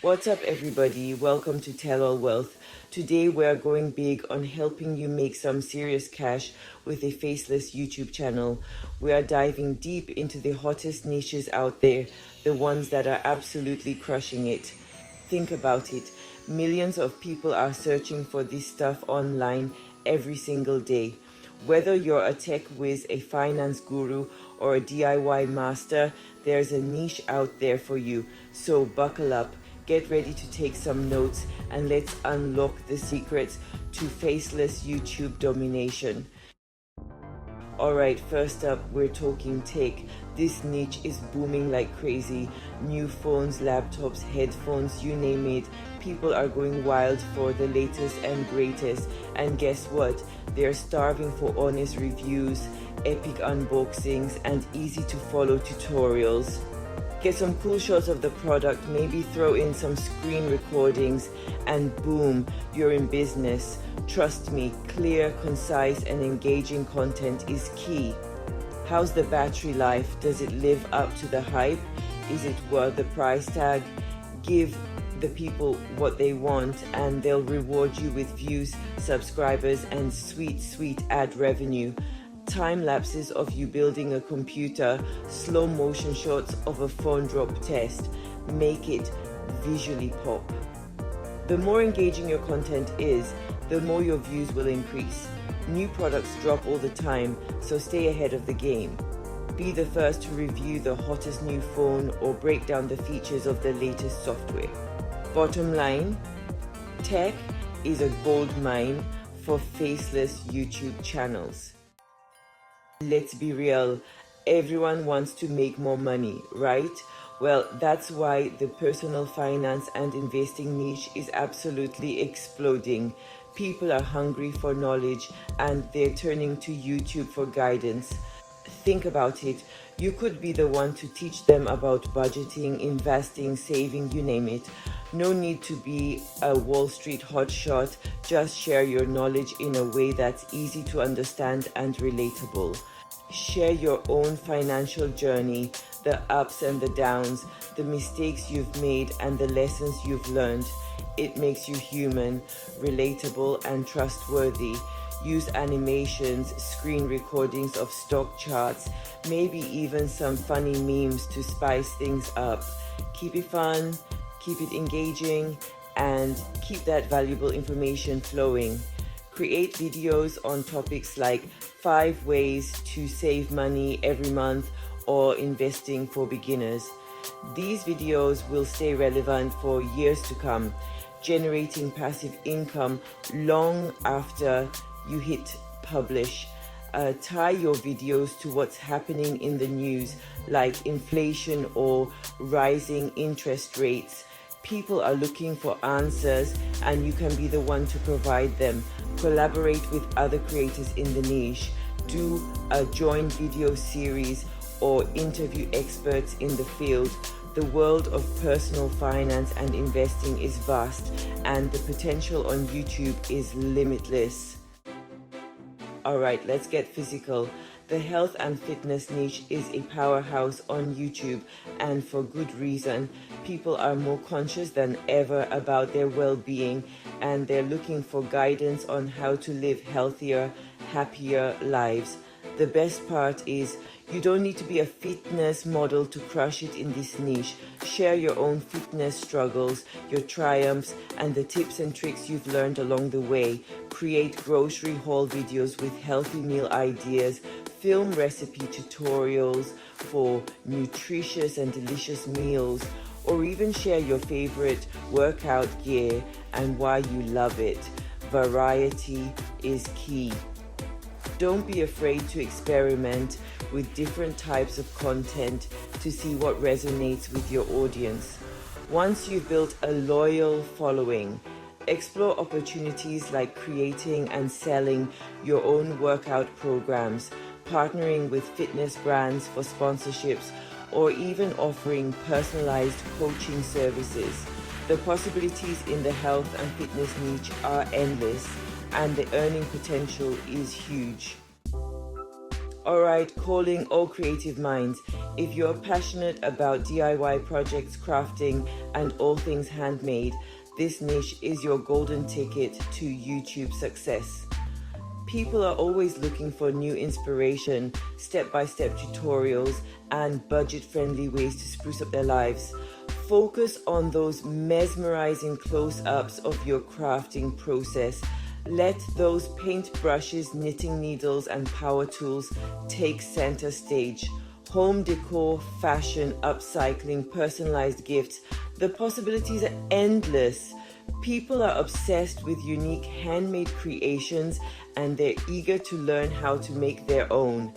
What's up, everybody? Welcome to Tell All Wealth. Today we're going big on helping you make some serious cash with a Faceless YouTube channel. We are diving deep into the hottest niches out there, the ones that are absolutely crushing it. Think about it. Millions of people are searching for this stuff online every single day. Whether you're a tech whiz, a finance guru, or a DIY master, there's a niche out there for you. So buckle up. Get ready to take some notes and let's unlock the secrets to faceless YouTube domination. Alright, first up, we're talking tech. This niche is booming like crazy. New phones, laptops, headphones, you name it. People are going wild for the latest and greatest. And guess what? They're starving for honest reviews, epic unboxings, and easy to follow tutorials. Get some cool shots of the product, maybe throw in some screen recordings, and boom, you're in business. Trust me, clear, concise, and engaging content is key. How's the battery life? Does it live up to the hype? Is it worth the price tag? Give the people what they want and they'll reward you with views, subscribers, and sweet ad revenue. Time lapses of you building a computer, slow motion shots of a phone drop test. Make it visually pop. The more engaging your content is, the more your views will increase. New products drop all the time, so stay ahead of the game. Be the first to review the hottest new phone or break down the features of the latest software. Bottom line, tech is a gold mine for faceless YouTube channels. Let's be real, everyone wants to make more money, right? Well, that's why the personal finance and investing niche is absolutely exploding. People are hungry for knowledge and they're turning to YouTube for guidance. Think about it. You could be the one to teach them about budgeting, investing, saving, you name it. No need to be a Wall Street hotshot. Just share your knowledge in a way that's easy to understand and relatable. Share your own financial journey, the ups and the downs, the mistakes you've made, and the lessons you've learned. It makes you human, relatable, and trustworthy. Use animations, screen recordings of stock charts, maybe even some funny memes to spice things up. Keep it fun, keep it engaging, and keep that valuable information flowing. Create videos on topics like 5 ways to save money every month or investing for beginners. These videos will stay relevant for years to come, generating passive income long after you hit publish. Tie your videos to what's happening in the news, like inflation or rising interest rates. People are looking for answers and you can be the one to provide them. Collaborate with other creators in the niche. Do a joint video series or interview experts in the field. The world of personal finance and investing is vast and the potential on YouTube is limitless. Alright, let's get physical. The health and fitness niche is a powerhouse on YouTube, and for good reason. People are more conscious than ever about their well-being and they're looking for guidance on how to live healthier, happier lives. The best part is you don't need to be a fitness model to crush it in this niche. Share your own fitness struggles, your triumphs, and the tips and tricks you've learned along the way. Create grocery haul videos with healthy meal ideas. Film recipe tutorials for nutritious and delicious meals. Or even share your favorite workout gear and why you love it. Variety is key. Don't be afraid to experiment with different types of content to see what resonates with your audience. Once you've built a loyal following, explore opportunities like creating and selling your own workout programs, partnering with fitness brands for sponsorships, or even offering personalized coaching services. The possibilities in the health and fitness niche are endless, and the earning potential is huge. Alright, calling all creative minds. If you're passionate about DIY projects, crafting, and all things handmade, this niche is your golden ticket to YouTube success. People are always looking for new inspiration, step-by-step tutorials, and budget-friendly ways to spruce up their lives. Focus on those mesmerizing close-ups of your crafting process. Let those paintbrushes, knitting needles, and power tools take center stage. Home decor, fashion, upcycling, personalized gifts. The possibilities are endless. People are obsessed with unique handmade creations and they're eager to learn how to make their own.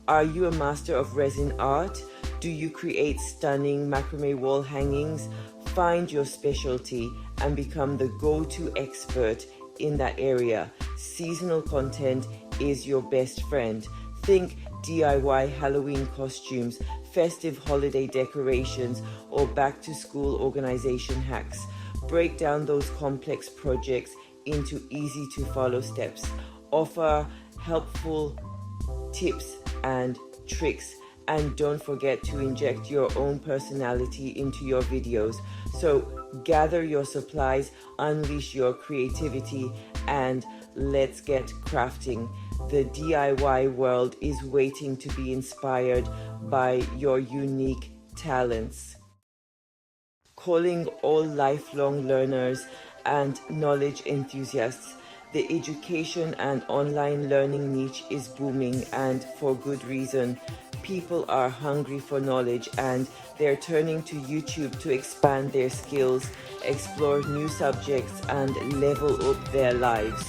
Are you a master of resin art? Do you create stunning macrame wall hangings? Find your specialty and become the go-to expert in that area. Seasonal content is your best friend. Think DIY Halloween costumes, festive holiday decorations, or back-to-school organization hacks. Break down those complex projects into easy-to-follow steps. Offer helpful tips and tricks, and don't forget to inject your own personality into your videos. So gather your supplies, unleash your creativity, and let's get crafting. The DIY world is waiting to be inspired by your unique talents. Calling all lifelong learners and knowledge enthusiasts. The education and online learning niche is booming, and for good reason. People are hungry for knowledge and they're turning to YouTube to expand their skills, explore new subjects, and level up their lives.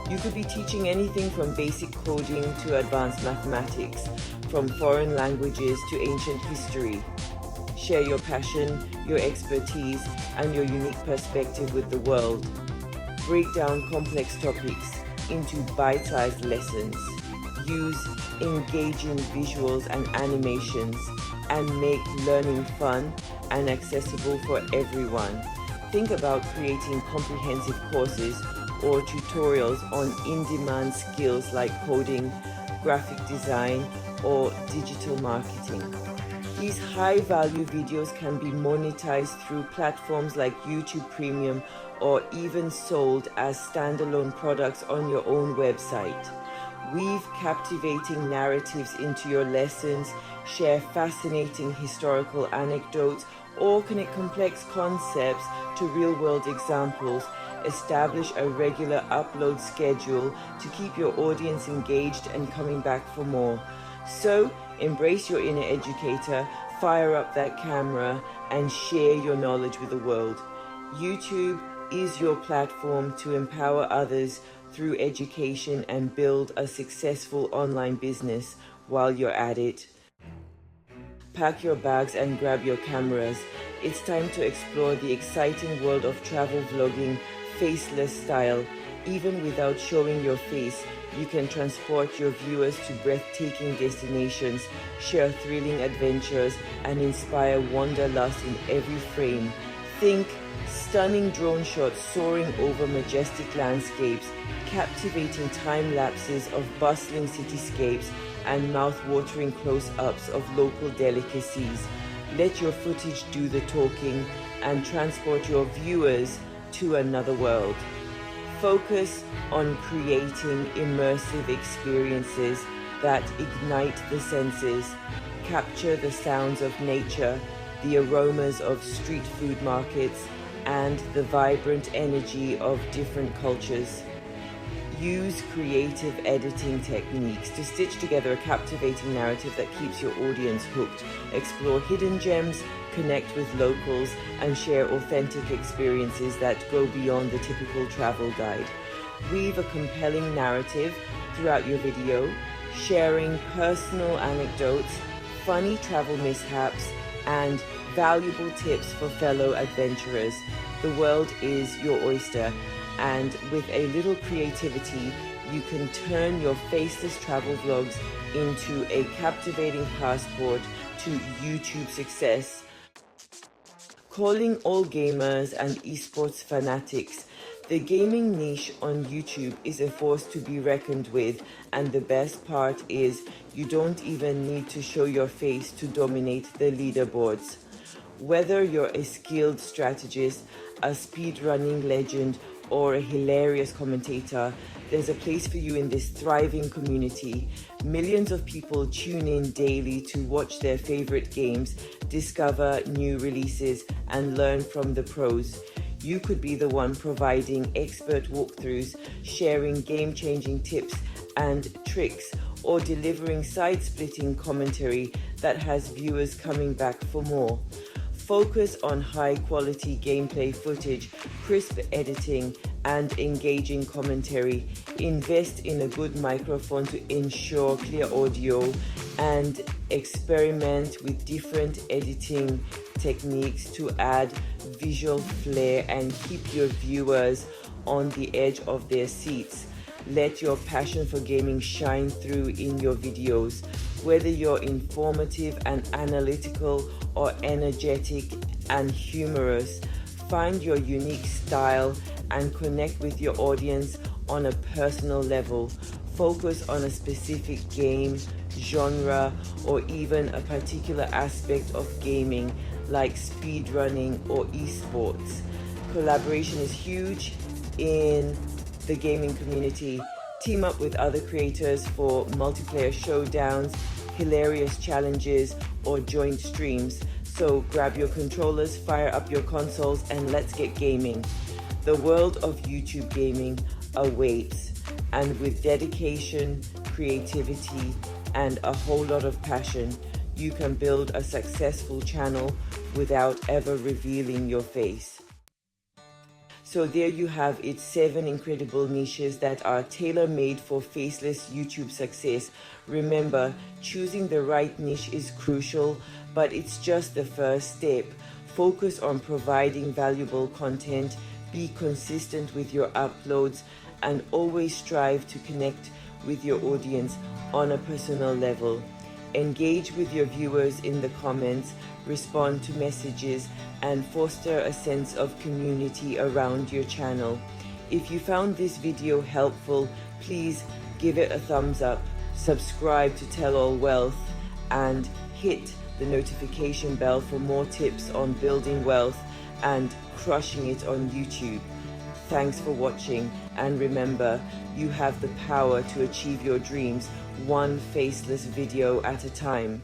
You could be teaching anything from basic coding to advanced mathematics, from foreign languages to ancient history. Share your passion, your expertise, and your unique perspective with the world. Break down complex topics into bite-sized lessons. Use engaging visuals and animations, and make learning fun and accessible for everyone. Think about creating comprehensive courses or tutorials on in-demand skills like coding, graphic design, or digital marketing. These high-value videos can be monetized through platforms like YouTube Premium or even sold as standalone products on your own website. Weave captivating narratives into your lessons, share fascinating historical anecdotes, or connect complex concepts to real-world examples. Establish a regular upload schedule to keep your audience engaged and coming back for more. So, embrace your inner educator, fire up that camera, and share your knowledge with the world. YouTube is your platform to empower others through education and build a successful online business while you're at it. Pack your bags and grab your cameras. It's time to explore the exciting world of travel vlogging, faceless style. Even without showing your face, you can transport your viewers to breathtaking destinations, share thrilling adventures, and inspire wanderlust in every frame. Think stunning drone shots soaring over majestic landscapes, captivating time lapses of bustling cityscapes, and mouth-watering close-ups of local delicacies. Let your footage do the talking and transport your viewers to another world. Focus on creating immersive experiences that ignite the senses. Capture the sounds of nature, the aromas of street food markets, and the vibrant energy of different cultures. Use creative editing techniques to stitch together a captivating narrative that keeps your audience hooked. Explore hidden gems, connect with locals, and share authentic experiences that go beyond the typical travel guide. Weave a compelling narrative throughout your video, sharing personal anecdotes, funny travel mishaps, and valuable tips for fellow adventurers. The world is your oyster, and with a little creativity, you can turn your faceless travel vlogs into a captivating passport to YouTube success. Calling all gamers and esports fanatics. The gaming niche on YouTube is a force to be reckoned with, and the best part is you don't even need to show your face to dominate the leaderboards. Whether you're a skilled strategist, a speedrunning legend, or a hilarious commentator, there's a place for you in this thriving community. Millions of people tune in daily to watch their favorite games, discover new releases, and learn from the pros. You could be the one providing expert walkthroughs, sharing game-changing tips and tricks, or delivering side-splitting commentary that has viewers coming back for more. Focus on high-quality gameplay footage, crisp editing, and engaging commentary. Invest in a good microphone to ensure clear audio, and experiment with different editing techniques to add visual flair and keep your viewers on the edge of their seats. Let your passion for gaming shine through in your videos. Whether you're informative and analytical or energetic and humorous, find your unique style and connect with your audience on a personal level. Focus on a specific game, genre, or even a particular aspect of gaming like speedrunning or esports. Collaboration is huge in the gaming community. Team up with other creators for multiplayer showdowns, hilarious challenges, or joint streams. So grab your controllers, fire up your consoles, and let's get gaming. The world of YouTube gaming awaits, and with dedication, creativity, and a whole lot of passion, you can build a successful channel without ever revealing your face. So there you have it, 7 incredible niches that are tailor-made for faceless YouTube success. Remember, choosing the right niche is crucial, but it's just the first step. Focus on providing valuable content, be consistent with your uploads, and always strive to connect with your audience on a personal level. Engage with your viewers in the comments, respond to messages, and foster a sense of community around your channel. If you found this video helpful, please give it a thumbs up, subscribe to Tell All Wealth, and hit the notification bell for more tips on building wealth and crushing it on YouTube. Thanks for watching, and remember, you have the power to achieve your dreams one faceless video at a time.